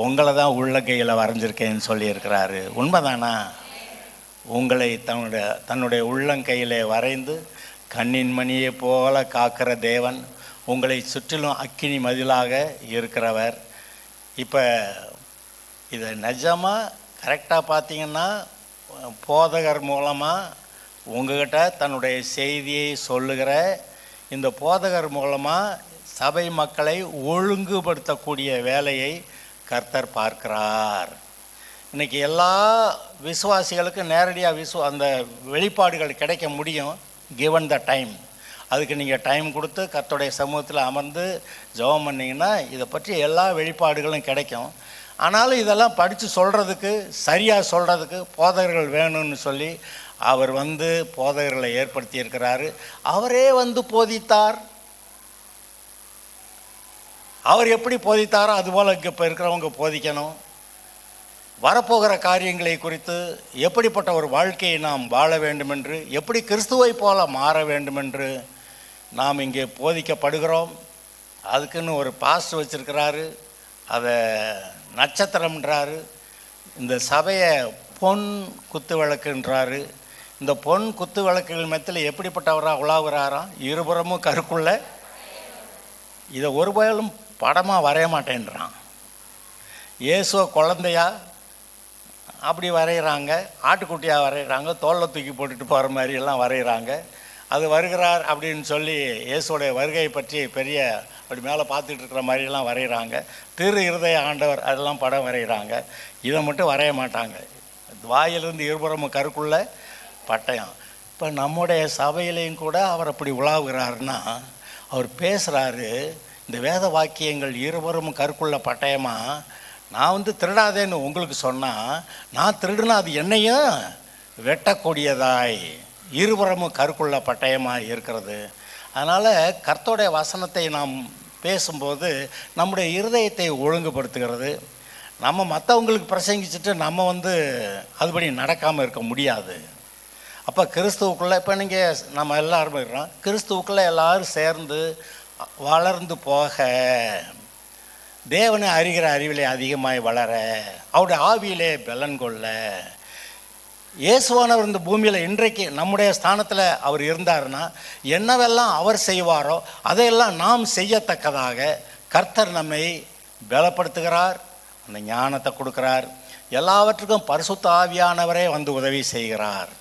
உங்களை தான் உள்ள கையில் வரைஞ்சிருக்கேன்னு சொல்லியிருக்கிறாரு. உண்மைதானா? உங்களை தன்னுடைய உள்ளங்கையிலே வரைந்து கண்ணின் மணியை போல காக்கிற தேவன், உங்களை சுற்றிலும் அக்கினி மதிலாக இருக்கிறவர். இப்போ இதை நிஜமாக கரெக்டாக பார்த்தீங்கன்னா போதகர் மூலமாக உங்ககிட்ட தன்னுடைய செய்தியை சொல்லுகிற இந்த போதகர் மூலமாக சபை மக்களை ஒழுங்குபடுத்தக்கூடிய வேலையை கர்த்தர் பார்க்கிறார். இன்றைக்கி எல்லா விசுவாசிகளுக்கும் நேரடியாக அந்த வெளிப்பாடுகள் கிடைக்க முடியும், given the டைம். அதுக்கு நீங்கள் டைம் கொடுத்து கர்த்தருடைய சமூகத்தில் அமர்ந்து ஜெபம் பண்ணிங்கன்னா இதை பற்றி எல்லா வெளிப்பாடுகளும் கிடைக்கும். ஆனாலும் இதெல்லாம் படித்து சொல்கிறதுக்கு, சரியாக சொல்கிறதுக்கு போதகர்கள் வேணும்னு சொல்லி அவர் போதகர்களை ஏற்படுத்தி இருக்கிறாரு. அவரே போதித்தார். அவர் எப்படி போதித்தாரோ அதுபோல் இப்போ இருக்கிறவங்க போதிக்கணும். வரப்போகிற காரியங்களை குறித்து எப்படிப்பட்ட ஒரு வாழ்க்கையை நாம் வாழ வேண்டுமென்று, எப்படி கிறிஸ்துவை போல மாற வேண்டுமென்று நாம் இங்கே போதிக்கப்படுகிறோம். அதுக்குன்னு ஒரு பாஸ்டர் வச்சுருக்கிறாரு, அதை நட்சத்திரம்ன்றாரு. இந்த சபையை பொன் குத்து விளக்குன்றாரு. இந்த பொன் குத்து விளக்குகள் மத்தியில் எப்படிப்பட்டவராக உலாவுகிறாராம்? இருபுறமும் கருக்குள்ள. இதை ஒரு பயலும் படமாக வரைய மாட்டேன்றான். இயேசுவை குழந்தையா அப்படி வரைகிறாங்க, ஆட்டுக்குட்டியாக வரைகிறாங்க, தோளில் தூக்கி போட்டுட்டு போகிற மாதிரியெல்லாம் வரைகிறாங்க. அது வருகிறார் அப்படின்னு சொல்லி இயேசுடைய வருகையை பற்றி பெரிய அப்படி மேலே பார்த்துட்டு இருக்கிற மாதிரிலாம் வரைகிறாங்க. திரு இருதய ஆண்டவர் அதெல்லாம் படம் வரைகிறாங்க. இதை மட்டும் வரைய மாட்டாங்க. வாயிலிருந்து இருபுறமும் கருக்குள்ள பட்டயம். இப்போ நம்முடைய சபையிலையும் கூட அவர் அப்படி உலாவுகிறாருன்னா, அவர் பேசுகிறாரு, இந்த வேத வாக்கியங்கள் இருவரும் கருக்குள்ள பட்டயமாக, நான் திருடாதேன்னு உங்களுக்கு சொன்னால், நான் திருடுனா அது என்னையும் வெட்டக்கூடியதாய் இருபுறமும் கருக்குள்ள பட்டயமாக இருக்கிறது. அதனால் கர்த்தருடைய வசனத்தை நாம் பேசும்போது நம்முடைய இருதயத்தை ஒழுங்குபடுத்துகிறது. நம்ம மற்றவங்களுக்கு பிரசங்கிச்சுட்டு நம்ம அதுபடி நடக்காமல் இருக்க முடியாது. அப்போ கிறிஸ்துவுக்குள்ளே இப்போ நம்ம எல்லாருமே இருக்கிறோம். கிறிஸ்துவுக்குள்ளே எல்லோரும் சேர்ந்து வளர்ந்து போக, தேவனை அறிகிற அறிவிலே அதிகமாய் வளர, அவருடைய ஆவியிலே பலன் கொள்ள, இயேசுவானவர் இந்த பூமியில் இன்றைக்கு நம்முடைய ஸ்தானத்தில் அவர் இருந்தார்னா என்னவெல்லாம் அவர் செய்வாரோ அதையெல்லாம் நாம் செய்யத்தக்கதாக கர்த்தர் நம்மை பலப்படுத்துகிறார், அந்த ஞானத்தை கொடுக்குறார். எல்லாவற்றுக்கும் பரிசுத்த ஆவியானவரே உதவி செய்கிறார்.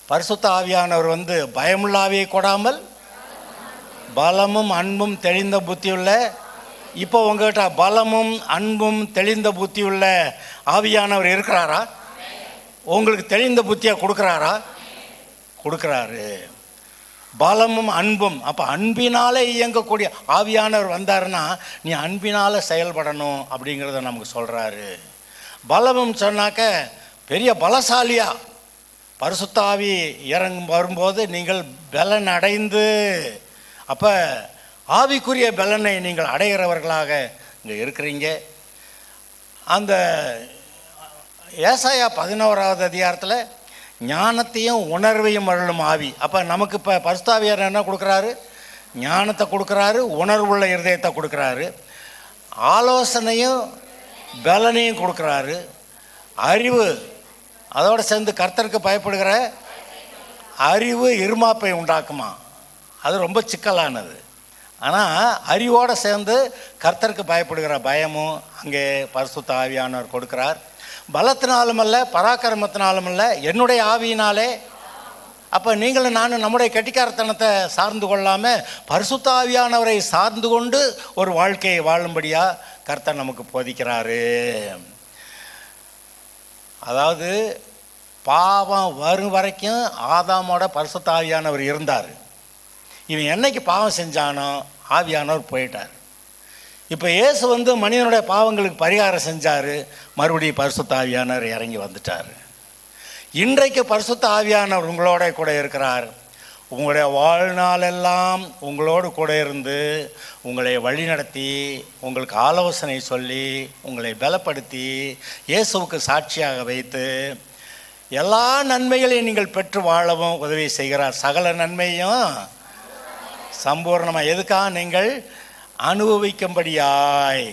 பரிசுத்த ஆவியானவர் பயமுள்ள ஆவியை கொடாமல் பலமும் அன்பும் தெளிந்த புத்தியுள்ள, இப்போ உங்ககிட்ட பலமும் அன்பும் தெளிந்த புத்தியுள்ள ஆவியானவர் இருக்கிறாரா? உங்களுக்கு தெளிந்த புத்தியை கொடுக்குறாரா? கொடுக்குறாரு. பலமும் அன்பும், அப்போ அன்பினாலே இயங்கக்கூடிய ஆவியானவர் வந்தாருன்னா நீ அன்பினால் செயல்படணும் அப்படிங்கிறத நமக்கு சொல்கிறாரு. பலமும் சொன்னாக்க பெரிய பலசாலியா பரிசுத்த ஆவி வரும்போது நீங்கள் பலன் அடைந்து, அப்போ ஆவிக்குரிய பலனை நீங்கள் அடைகிறவர்களாக இங்கே இருக்கிறீங்க. அந்த ஏசாயா 11வது அதிகாரத்தில் ஞானத்தையும் உணர்வையும் அருளும் ஆவி. அப்போ நமக்கு இப்போ பரிசுத்தாவியார் என்ன கொடுக்குறாரு? ஞானத்தை கொடுக்குறாரு, உணர்வுள்ள இருதயத்தை கொடுக்குறாரு, ஆலோசனையும் பலனையும் கொடுக்குறாரு, அறிவு, அதோடு சேர்ந்து கர்த்தருக்கு பயப்படுகிற அறிவு இருமாப்பை உண்டாக்குமா. அது ரொம்ப சிக்கலானது. ஆனால் அறிவோடு சேர்ந்து கர்த்தருக்கு பயப்படுகிற பயமும் அங்கே பரிசுத்த ஆவியானவர் கொடுக்குறார். பலத்தினாலும் அல்ல, பராக்கிரமத்தினாலும் அல்ல, என்னுடைய ஆவியினாலே. அப்போ நீங்களும் நானும் நம்முடைய கெட்டிக்காரத்தனத்தை சார்ந்து கொள்ளாமல் பரிசுத்த ஆவியானவரை சார்ந்து கொண்டு ஒரு வாழ்க்கையை வாழும்படியாக கர்த்தர் நமக்கு போதிக்கிறாரு. அதாவது பாவம் வரும் வரைக்கும் ஆதாமோட பரிசுத்த ஆவியானவர் இருந்தார். இவன் என்னைக்கு பாவம் செஞ்சானோ ஆவியானவர் போயிட்டார். இப்போ இயேசு மனிதனுடைய பாவங்களுக்கு பரிகாரம் செஞ்சார். மறுபடியும் பரிசுத்த ஆவியானவர் இறங்கி வந்துட்டார். இன்றைக்கு பரிசுத்த ஆவியானவர் உங்களோட கூட இருக்கிறார். உங்களுடைய வாழ்நாளெல்லாம் உங்களோடு கூட இருந்து உங்களை வழிநடத்தி உங்களுக்கு ஆலோசனை சொல்லி உங்களை பலப்படுத்தி இயேசுவுக்கு சாட்சியாக வைத்து எல்லா நன்மைகளையும் நீங்கள் பெற்று வாழவும் உதவி செய்கிறார். சகல நன்மையும் சம்பூர்ணமாக எதுக்காக நீங்கள் அனுபவிக்கும்படியாய்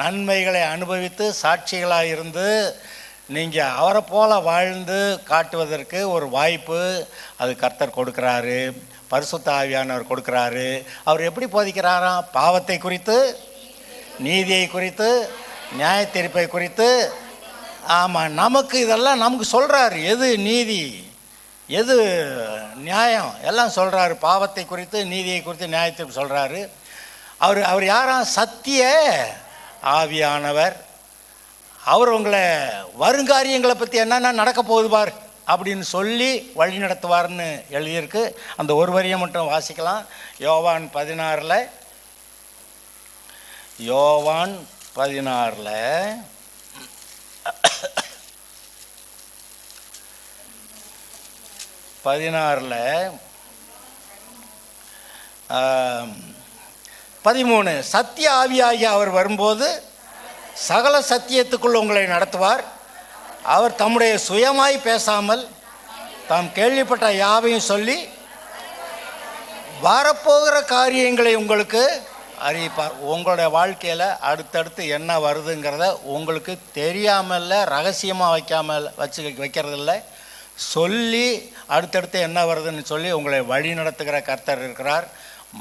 நன்மைகளை அனுபவித்து சாட்சிகளாக இருந்து நீங்கள் அவரை போல வாழ்ந்து காட்டுவதற்கு ஒரு வாய்ப்பு அது கர்த்தர் கொடுக்குறாரு. பரிசுத்த ஆவியானவர் கொடுக்குறாரு. அவர் எப்படி போதிக்கிறாராம்? பாவத்தை குறித்து, நீதியை குறித்து, நியாய தீர்ப்பை குறித்து. ஆமாம், நமக்கு இதெல்லாம் நமக்கு சொல்கிறாரு. எது நீதி, எது நியாயம் எல்லாம் சொல்கிறாரு. பாவத்தை குறித்து, நீதியை குறித்து, நியாய தீர்ப்பு சொல்கிறாரு. அவர் யாராம்? சத்திய ஆவியானவர். அவர் உங்களை வருங்காரியங்களை பற்றி என்னென்ன நடக்க போகுது பார் அப்படின்னு சொல்லி வழி நடத்துவார்னு எழுதியிருக்கு. அந்த ஒரு வரியை மட்டும் வாசிக்கலாம். யோவான் 16 13 சத்திய ஆவியாகி அவர் வரும்போது சகல சத்தியத்துக்குள் உங்களை நடத்துவார். அவர் தம்முடைய சுயமாய் பேசாமல் தாம் கேள்விப்பட்ட யாவையும் சொல்லி வரப்போகிற காரியங்களை உங்களுக்கு அறிவிப்பார். உங்களுடைய வாழ்க்கையில் அடுத்தடுத்து என்ன வருதுங்கிறத உங்களுக்கு தெரியாமல் ரகசியமாக வைக்கிறதில்ல, சொல்லி அடுத்தடுத்து என்ன வருதுன்னு சொல்லி உங்களை வழி நடத்துகிற கர்த்தர் இருக்கிறார்.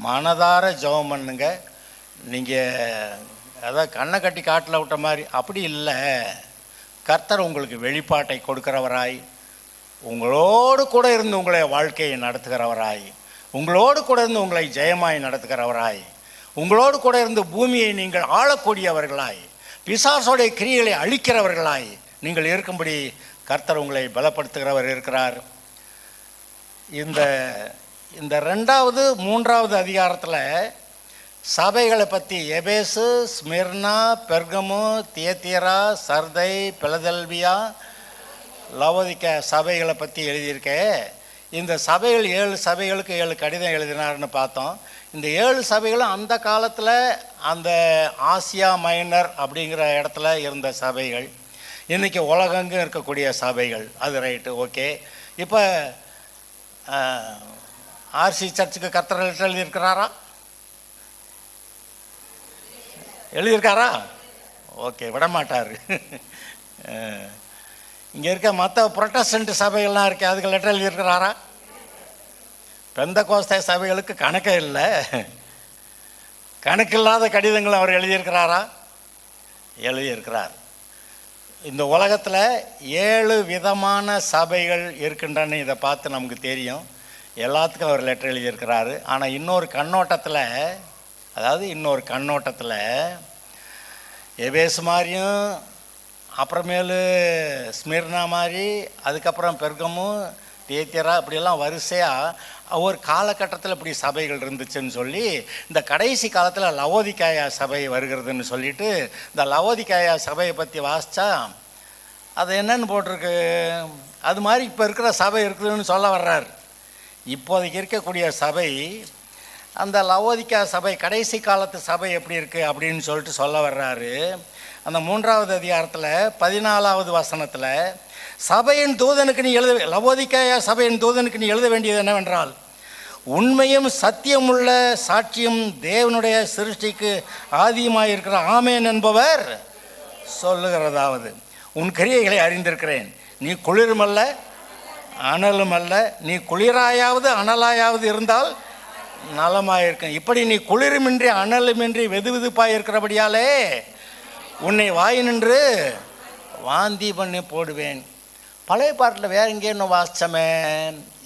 மனதார ஜெபம் பண்ணுங்க. நீங்கள் அதாவது கண்ணை கட்டி காட்டில் விட்ட மாதிரி அப்படி இல்லை. கர்த்தர் உங்களுக்கு வெளிப்பாட்டை கொடுக்கிறவராய், உங்களோடு கூட இருந்து உங்களை வாழ்க்கையை நடத்துகிறவராய், உங்களோடு கூட இருந்து உங்களை ஜெயமாய் நடத்துகிறவராய், உங்களோடு கூட இருந்து பூமியை நீங்கள் ஆளக்கூடியவர்களாய், பிசாசோடைய கிரியைகளை அழிக்கிறவர்களாய் நீங்கள் இருக்கும்படி கர்த்தர் உங்களை பலப்படுத்துகிறவர் இருக்கிறார். இந்த 2வது 3வது அதிகாரத்தில் சபைகளை பற்றி எபேசு, ஸ்மிர்னா, பெர்கமு, தியத்தீரா, சர்தை, பிலதெல்பியா, லவோதிக்கா சபைகளை பற்றி எழுதியிருக்கேன். இந்த சபைகள் 7 சபைகளுக்கு 7 கடிதம் எழுதினார்னு பார்த்தோம். இந்த 7 சபைகளும் அந்த காலத்தில் அந்த ஆசியா மைனர் அப்படிங்கிற இடத்துல இருந்த சபைகள். இன்றைக்கி உலகெங்கும் இருக்கக்கூடிய சபைகள். அது ரைட்டு, ஓகே. இப்போ ஆர்சி சர்ச்சுக்கு கர்த்தர் லெட்டர் எழுதியிருக்காரா? ஓகே, விடமாட்டார். இங்கே இருக்க மற்ற புரொட்டஸ்டன்ட் சபைகள்லாம் இருக்கே, அதுக்கு லெட்டர் எழுதியிருக்கிறாரா? பெந்தகோஸ்தே சபைகளுக்கு கணக்கே இல்லை. கணக்கில்லாத கடிதங்கள் அவர் எழுதியிருக்கிறாரா? எழுதியிருக்கிறார். இந்த உலகத்தில் 7 விதமான சபைகள் இருக்கின்றன. இதை பார்த்து நமக்கு தெரியும். எல்லாத்துக்கும் அவர் லெட்டர் எழுதியிருக்கிறாரு. ஆனால் இன்னொரு கண்ணோட்டத்தில் எபேசு மாதிரியும், அப்புறமேலு ஸ்மிர்னா மாதிரி, அதுக்கப்புறம் பெர்கமு, தியத்தீரா, இப்படியெல்லாம் வரிசையாக ஒரு காலகட்டத்தில் இப்படி சபைகள் இருந்துச்சுன்னு சொல்லி இந்த கடைசி காலத்தில் லவோதிக்காயா சபை வருகிறதுன்னு சொல்லிட்டு இந்த லவோதிக்காயா சபையை பற்றி வாசித்தா அது என்னன்னு போட்டிருக்கு. அது மாதிரி இப்போ இருக்கிற சபை இருக்குதுன்னு சொல்ல வர்றார். இப்போதைக்கு இருக்கக்கூடிய சபை அந்த லவோதிக்கா சபை, கடைசி காலத்து சபை எப்படி இருக்குது அப்படின்னு சொல்லிட்டு சொல்ல வர்றாரு. அந்த 3வது அதிகாரத்தில் 14வது வசனத்தில் சபையின் தூதனுக்கு நீ லவோதிக்காயா சபையின் தூதனுக்கு நீ எழுத வேண்டியது என்னவென்றால், உண்மையும் சத்தியமுள்ள சாட்சியும் தேவனுடைய சிருஷ்டிக்கு ஆதியமாக இருக்கிற ஆமேன் என்பவர் சொல்லுகிறதாவது, உன் கிரியைகளை அறிந்திருக்கிறேன். நீ குளிருமல்ல அனலுமல்ல. நீ குளிராயாவது அனலாயாவது இருந்தால் நலமாயிருக்கும். இப்படி நீ குளிருமின்றி அனலுமின்றி வெதுவெதுப்பாக இருக்கிறபடியாலே உன்னை வாய் நின்று வாந்தி பண்ணி போடுவேன். பழைய பாட்டில் வேற எங்கே இன்னும் வாசித்தமே,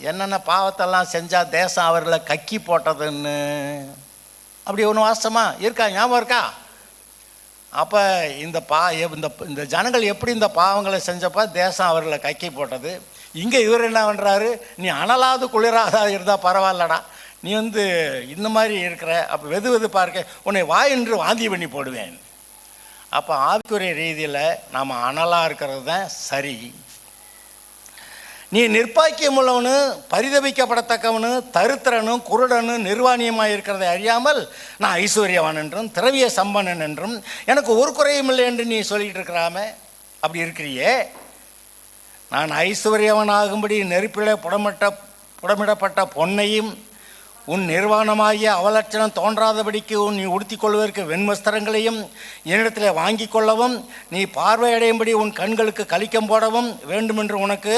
என்னென்ன பாவத்தெல்லாம் செஞ்சால் தேசம் அவர்களை கக்கி போட்டதுன்னு அப்படி ஒன்று வாசித்தமா இருக்கா? ஞாபகம் இருக்கா? அப்போ இந்த இந்த ஜனங்கள் எப்படி இந்த பாவங்களை செஞ்சப்போ தேசம் அவர்களை கக்கி போட்டது. இங்கே இவர் என்ன பண்ணுறாரு, நீ அனலாவது குளிராக இருந்தால் பரவாயில்லடா, நீ இந்த மாதிரி இருக்கிற, அப்போ வெது பார்க்க உன்னை வாயின்று வாந்தி பண்ணி போடுவேன். அப்போ ஆவிக்குரிய ரீதியில் நாம் அனலாக இருக்கிறது தான் சரி. நீ நிர்பாக்கியம் உள்ளவனு, பரிதபிக்கப்படத்தக்கவனு, தருத்திரனும், குருடனும், நிர்வாணியமாக இருக்கிறதை அறியாமல் நான் ஐஸ்வர்யவான் என்றும் திரவிய சம்பன்னன் என்றும் எனக்கு ஒரு குறையும் இல்லை என்று நீ சொல்லிகிட்டு இருக்கிறாமே. அப்படி இருக்கிறியே, நான் ஐஸ்வர்யவனாகும்படி நெருப்பிலே புடமிடப்பட்ட பொன்னையும் உன் நிர்வாணமாகிய அவலட்சணம் தோன்றாதபடிக்கு நீ உடுத்திக் கொள்வதற்கு வெண்வஸ்திரங்களையும் என்னிடத்தில் வாங்கி கொள்ளவும் நீ பார்வையடையும்படி உன் கண்களுக்கு கலிக்கம் போடவும் வேண்டுமென்று உனக்கு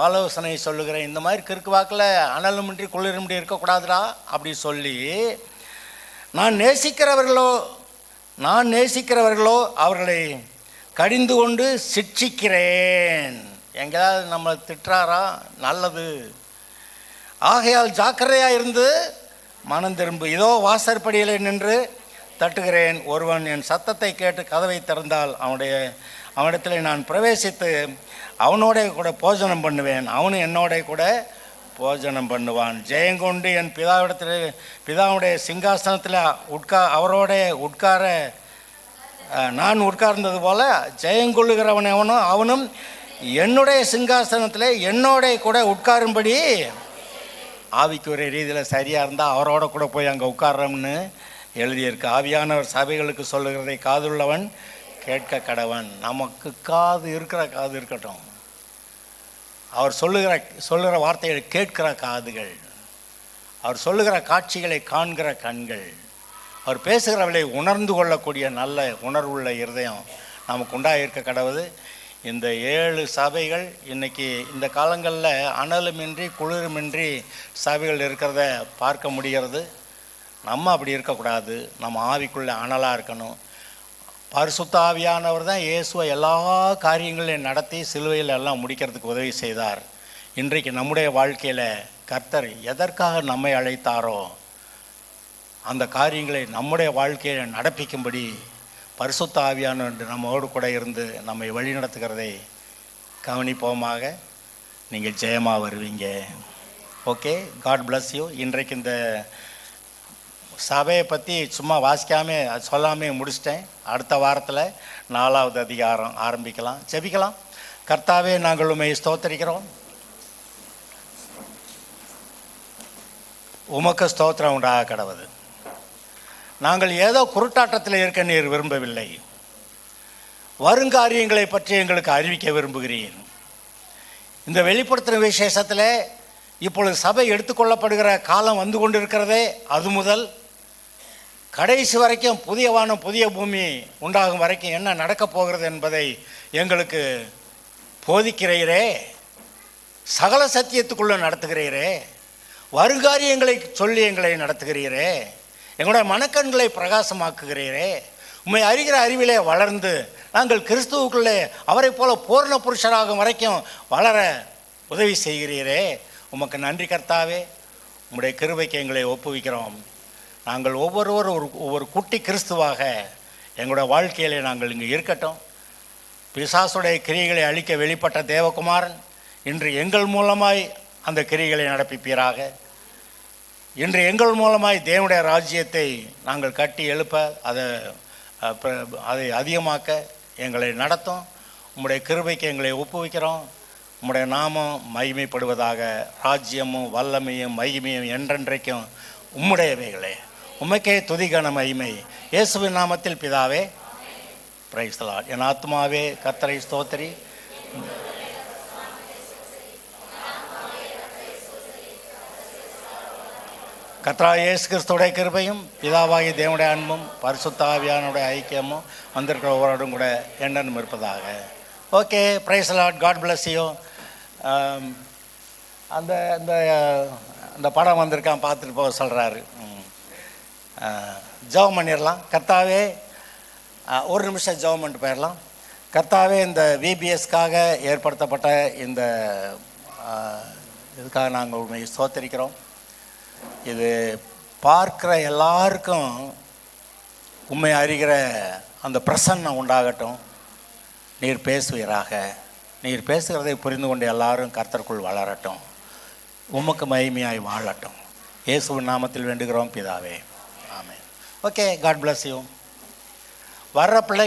ஆலோசனை சொல்லுகிறேன். இந்த மாதிரி கிறுக்கு வாக்கில் அனலுமின்றி குளிருமின்றி இருக்கக்கூடாதுடா அப்படி சொல்லி, நான் நேசிக்கிறவர்களோ அவர்களை கடிந்து கொண்டு சிட்சிக்கிறேன். எங்கேயாவது நம்மளை திட்டுறாரா? நல்லது. ஆகையால் ஜாக்கிரதையாக இருந்து மனம் திரும்பு. இதோ வாசற்படியில் நின்று தட்டுகிறேன். ஒருவன் என் சத்தத்தை கேட்டு கதவை திறந்தால் அவனிடத்தில் நான் பிரவேசித்து அவனோட கூட போஜனம் பண்ணுவேன், அவனு என்னோட கூட போஜனம் பண்ணுவான். ஜெயங்கொண்டு என் பிதாவுடைய சிங்காசனத்தில் அவரோட உட்கார நான் உட்கார்ந்தது போல ஜெயங்கொள்ளுகிறவன் அவனும் என்னுடைய சிங்காசனத்தில் என்னோட கூட உட்காரும்படி ஆவிக்குரிய ரீதியில் சரியாக இருந்தால் அவரோட கூட போய் அங்கே உட்கார்றோம்னு எழுதியிருக்கு. ஆவியானவர் சபைகளுக்கு சொல்லுகிறதை காதுள்ளவன் கேட்க கடவன். நமக்கு காது இருக்கட்டும். அவர் சொல்லுகிற வார்த்தைகளை கேட்கிற காதுகள், அவர் சொல்லுகிற காட்சிகளை காண்கிற கண்கள், அவர் பேசுகிறவளை உணர்ந்து கொள்ளக்கூடிய நல்ல உணர்வுள்ள இருதயம் நமக்கு உண்டாயிருக்க கடவுது. இந்த 7 சபைகள் இன்றைக்கி இந்த காலங்களில் அனலுமின்றி குளிருமின்றி சபைகள் இருக்கிறத பார்க்க முடிகிறது. நம்ம அப்படி இருக்கக்கூடாது. நம்ம ஆவிக்குள்ளே அனலாக இருக்கணும். பரிசுத்த ஆவியானவர் தான் இயேசுவை எல்லா காரியங்களையும் நடத்தி சிலுவையில் எல்லாம் முடிக்கிறதுக்கு உதவி செய்தார். இன்றைக்கு நம்முடைய வாழ்க்கையில் கர்த்தர் எதற்காக நம்மை அழைத்தாரோ அந்த காரியங்களை நம்முடைய வாழ்க்கையை நடப்பிக்கும்படி பரிசுத்த ஆவியானவர் நம்மோடு கூட இருந்து நம்மை வழி நடத்துகிறதை கவனிப்போமாக. நீங்கள் ஜெயமாக வருவீங்க. Okay, God bless you. இன்றைக்கு இந்த சபையை பற்றி சும்மா சொல்லாமே முடிச்சிட்டேன். அடுத்த வாரத்தில் 4வது அதிகாரம் ஆரம்பிக்கலாம். ஜெபிக்கலாம். கர்த்தாவே, நாங்கள் உம்மை ஸ்தோத்திரிக்கிறோம். உமக்கு ஸ்தோத்திரம் உண்டாக கடவுது. நாங்கள் ஏதோ குருட்டாட்டத்தில் இருக்க நீர் விரும்பவில்லை. வருங்காரியங்களை பற்றி எங்களுக்கு அறிவிக்க விரும்புகிறீர். இந்த வெளிப்படுத்துகிற விசேஷத்தில் இப்பொழுது சபை எடுத்துக்கொள்ளப்படுகிற காலம் வந்து கொண்டிருக்கிறதே, அது முதல் கடைசி வரைக்கும் புதிய வானம் புதிய பூமி உண்டாகும் வரைக்கும் என்ன நடக்கப் போகிறது என்பதை எங்களுக்கு போதிக்கிறீரே. சகல சத்தியத்துக்குள்ளே நடத்துகிறீரே. வருங்காரியங்களை சொல்லி எங்களை நடத்துகிறீரே. எங்களுடைய மனக்கண்களை பிரகாசமாக்குகிறீரே. உம்மை அறிகிற அறிவிலே வளர்ந்து நாங்கள் கிறிஸ்துவுக்குள்ளே அவரை போல பூர்ண புருஷராகும் வரைக்கும் வளர உதவி செய்கிறீரே. உமக்கு நன்றி கர்த்தாவே. உம்முடைய கிருபைக்கு எங்களை ஒப்புவிக்கிறோம். நாங்கள் ஒவ்வொருவரும் ஒவ்வொரு குட்டி கிறிஸ்துவாக எங்களுடைய வாழ்க்கையிலே நாங்கள் இங்கே இருக்கட்டும். பிசாசுடைய கிரியைகளை அழிக்க வெளிப்பட்ட தேவகுமாரன் இன்று எங்கள் மூலமாய் அந்த கிரியைகளை நடப்பிப்பீராக. இன்று எங்கள் மூலமாய் தேவனுடைய ராஜ்யத்தை நாங்கள் கட்டி எழுப்ப அதை அதிகமாக்க எங்களை நடத்தும். உம்முடைய கிருபைக்கு எங்களை ஒப்புவிக்கிறோம். உம்முடைய நாமம் மகிமைப்படுவதாக. ராஜ்யமும் வல்லமையும் மகிமையும் என்றென்றைக்கும் உம்முடையவைகளே. உமக்கே துதிகன மகிமை. இயேசுவின் நாமத்தில் பிதாவே. Price the Lord. என் ஆத்மாவே கர்த்தரை ஸ்தோத்திரி. கர்த்தராகிய இயேசு கிறிஸ்துவுடைய கிருபையும் பிதாவாகிய தேவனுடைய அன்பும் பரிசுத்த ஆவியானுடைய ஐக்கியமும் வந்திருக்கிற ஒவ்வொருவரும் கூட என்றும் இருப்பதாக. Okay, praise the lord. God bless you. அந்த அந்த அந்த படம் வந்திருக்கான், பார்த்துட்டு போக சொல்கிறாரு. ஜெபம் பண்ணிடலாம். கர்த்தாவே, ஒரு நிமிஷம் ஜெபம் பண்ணிட்டு போயிடலாம். கர்த்தாவே, இந்த விபிஎஸ்க்காக ஏற்படுத்தப்பட்ட இந்த இதுக்காக நாங்கள் உண்மை ஸ்தோத்திரிக்கிறோம். இது பார்க்குற எல்லாருக்கும் உண்மை அறிகிற அந்த பிரசன்னம் உண்டாகட்டும். நீர் பேசுவீராக. நீர் பேசுகிறதை புரிந்து கொண்டு எல்லாரும் கர்த்தருக்குள் வளரட்டும். உமக்கு மகிமையாய் வாழட்டும். இயேசுவின் நாமத்தில் வேண்டுகிறோம் பிதாவே. ஆமென். Okay, God bless you. வர்ற பிள்ளைங்க